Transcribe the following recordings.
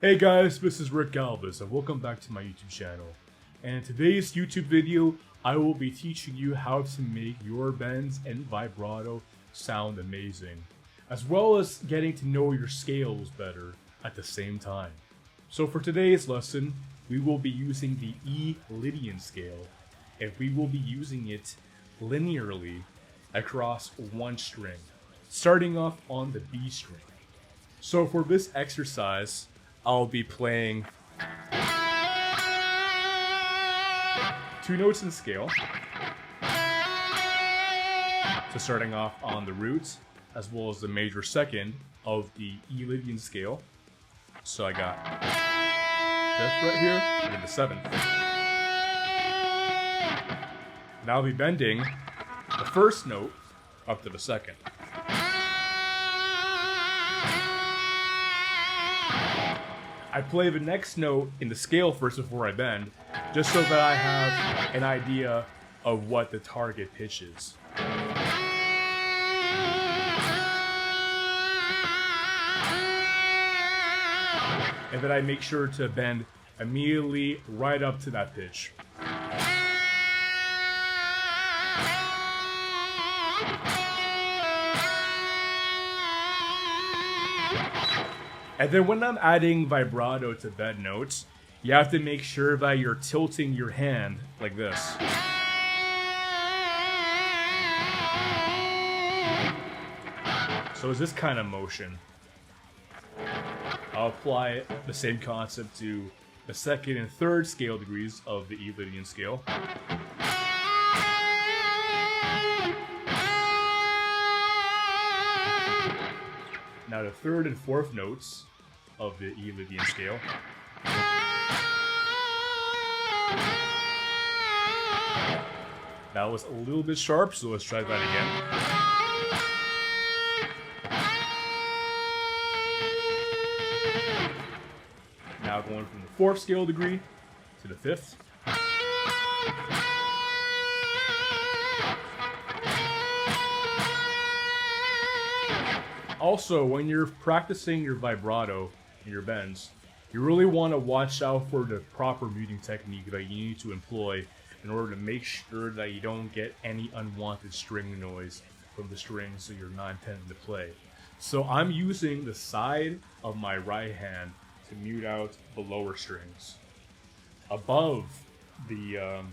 Hey guys, this is Rick Galvez and welcome back to my YouTube channel. And in today's YouTube video, I will be teaching you how to make your bends and vibrato sound amazing, as well as getting to know your scales better at the same time. So for today's lesson, we will be using the E Lydian scale, and we will be using it linearly across one string, starting off on the B string. So for this exercise, I'll be playing 2 notes in the scale. So starting off on the root, as well as the major second of the E Lydian scale. So I got 5th right here, and then the 7th. Now I'll be bending the first note up to the second. I play the next note in the scale first before I bend, just so that I have an idea of what the target pitch is. And then I make sure to bend immediately right up to that pitch. And then when I'm adding vibrato to bend notes, you have to make sure that you're tilting your hand like this. So it's this kind of motion. I'll apply the same concept to the 2nd and 3rd scale degrees of the E Lydian scale. Now the 3rd and 4th notes of the E Lydian scale. That was a little bit sharp, so let's try that again. Now going from the 4th scale degree to the 5th. Also, when you're practicing your vibrato and your bends, you really want to watch out for the proper muting technique that you need to employ in order to make sure that you don't get any unwanted string noise from the strings that you're not intending to play. So I'm using the side of my right hand to mute out the lower strings above the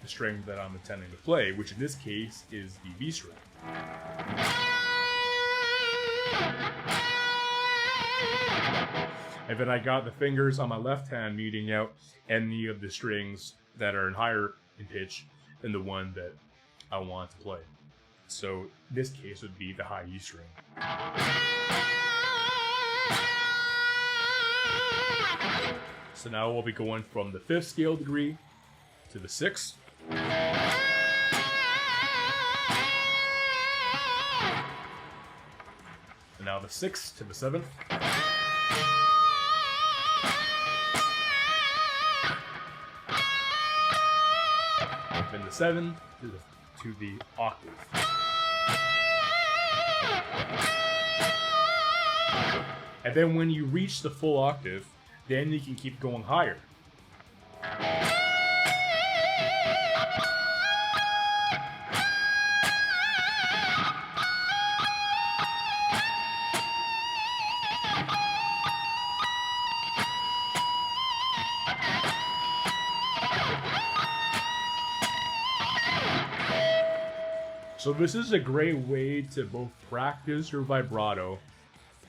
string that I'm intending to play, which in this case is the B string. And then I got the fingers on my left hand muting out any of the strings that are higher in pitch than the one that I want to play. So this case would be the high E string. So now we'll be going from the 5th scale degree to the 6th. And now the 6th to the 7th. Then the 7 to the octave. And then when you reach the full octave, then you can keep going higher. So this is a great way to both practice your vibrato,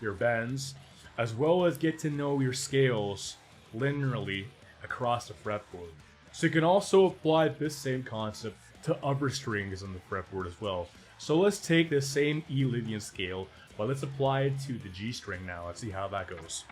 your bends, as well as get to know your scales linearly across the fretboard. So you can also apply this same concept to other strings on the fretboard as well. So let's take this same E Lydian scale, but let's apply it to the G string now. Let's see how that goes.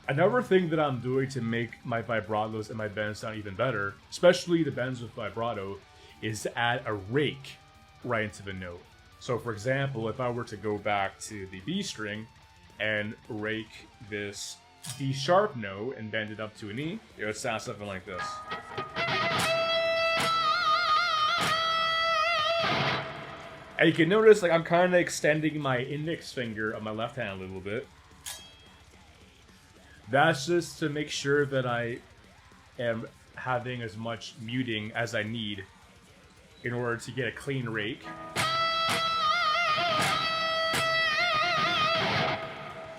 Another thing that I'm doing to make my vibratos and my bends sound even better, especially the bends with vibrato, is to add a rake right into the note. So for example, if I were to go back to the B string and rake this D sharp note and bend it up to an E, it would sound something like this. And you can notice like I'm kind of extending my index finger of my left hand a little bit. That's just to make sure that I am having as much muting as I need in order to get a clean rake.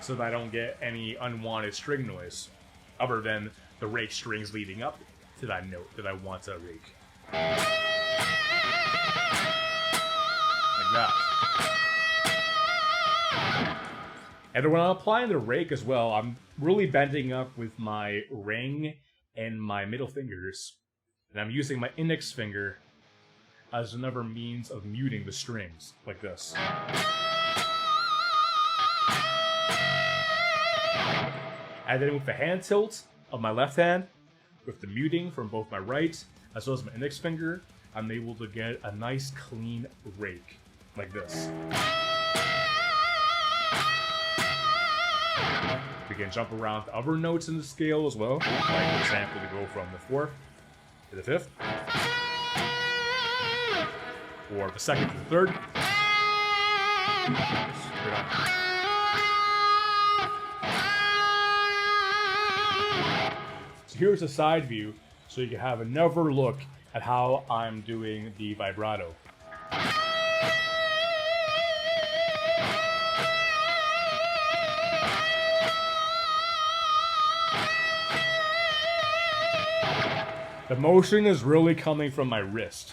So that I don't get any unwanted string noise, other than the rake strings leading up to that note that I want to rake. Like that. And when I'm applying the rake as well, I'm really bending up with my ring and my middle fingers. And I'm using my index finger as another means of muting the strings, like this. And then with the hand tilt of my left hand, with the muting from both my right as well as my index finger, I'm able to get a nice clean rake, like this. We can jump around to other notes in the scale as well, like for example to go from the 4th to the 5th, or the 2nd to the 3rd. So here's a side view, so you can have another look at how I'm doing the vibrato. The motion is really coming from my wrist.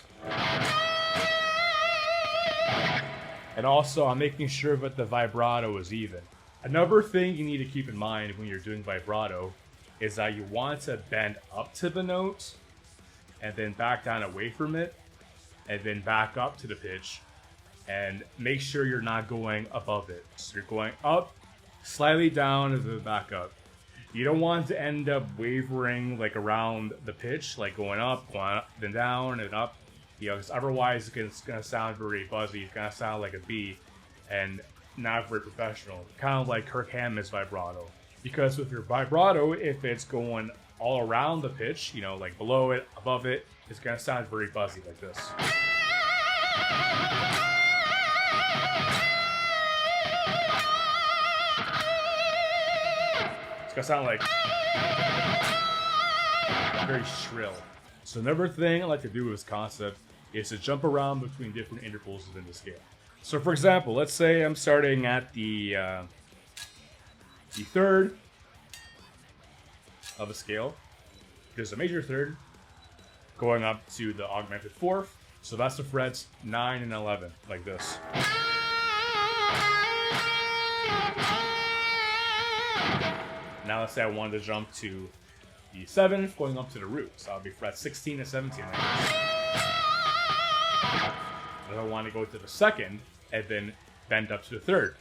And also, I'm making sure that the vibrato is even. Another thing you need to keep in mind when you're doing vibrato is that you want to bend up to the note, and then back down away from it, and then back up to the pitch, and make sure you're not going above it. So you're going up, slightly down, and then back up. You don't want to end up wavering like around the pitch, like going up, then down, and up. You know, because otherwise it's gonna sound very buzzy. It's gonna sound like a B, and not very professional. Kind of like Kirk Hammett's vibrato. Because with your vibrato, if it's going all around the pitch, you know, like below it, above it, it's gonna sound very buzzy like this. It's gonna sound like very shrill. So another thing I like to do with this concept is to jump around between different intervals within the scale. So for example, let's say I'm starting at the 3rd of a scale. There's a major 3rd going up to the augmented 4th. So that's the frets 9 and 11, like this. Now let's say I wanted to jump to the 7th, going up to the root. So I'll be fret 16 and 17. Like this. Then I want to go to the 2nd, and then bend up to the 3rd.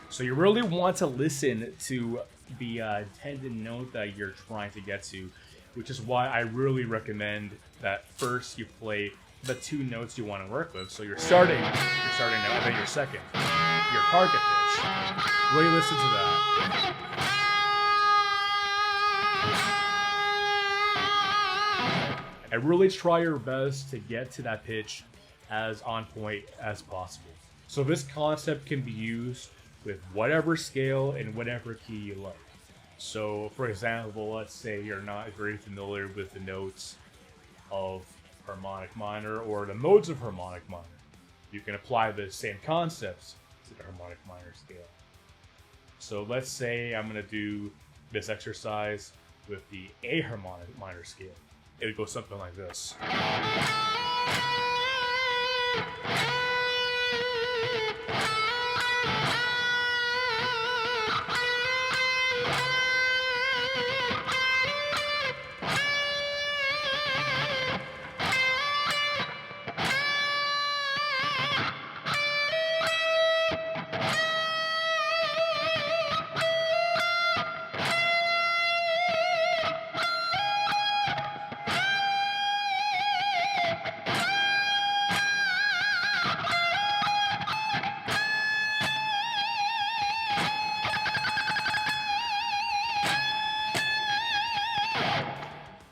So you really want to listen to the intended note that you're trying to get to, which is why I really recommend that first you play the 2 notes you want to work with. So you're starting note, and then your 2nd, your target pitch. Really listen to that. And really try your best to get to that pitch as on point as possible. So this concept can be used with whatever scale and whatever key you like. So for example, let's say you're not very familiar with the notes of harmonic minor or the modes of harmonic minor. You can apply the same concepts to the harmonic minor scale. So let's say I'm going to do this exercise with the A harmonic minor scale. It would go something like this.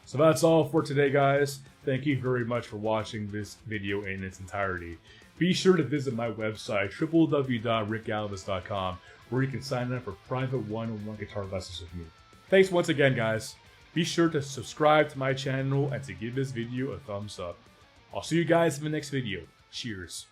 So that's all for today, guys. Thank you very much for watching this video in its entirety. Be sure to visit my website, www.rickgalvis.com, where you can sign up for private one-on-one guitar lessons with me. Thanks once again, guys. Be sure to subscribe to my channel and to give this video a thumbs up. I'll see you guys in the next video. Cheers.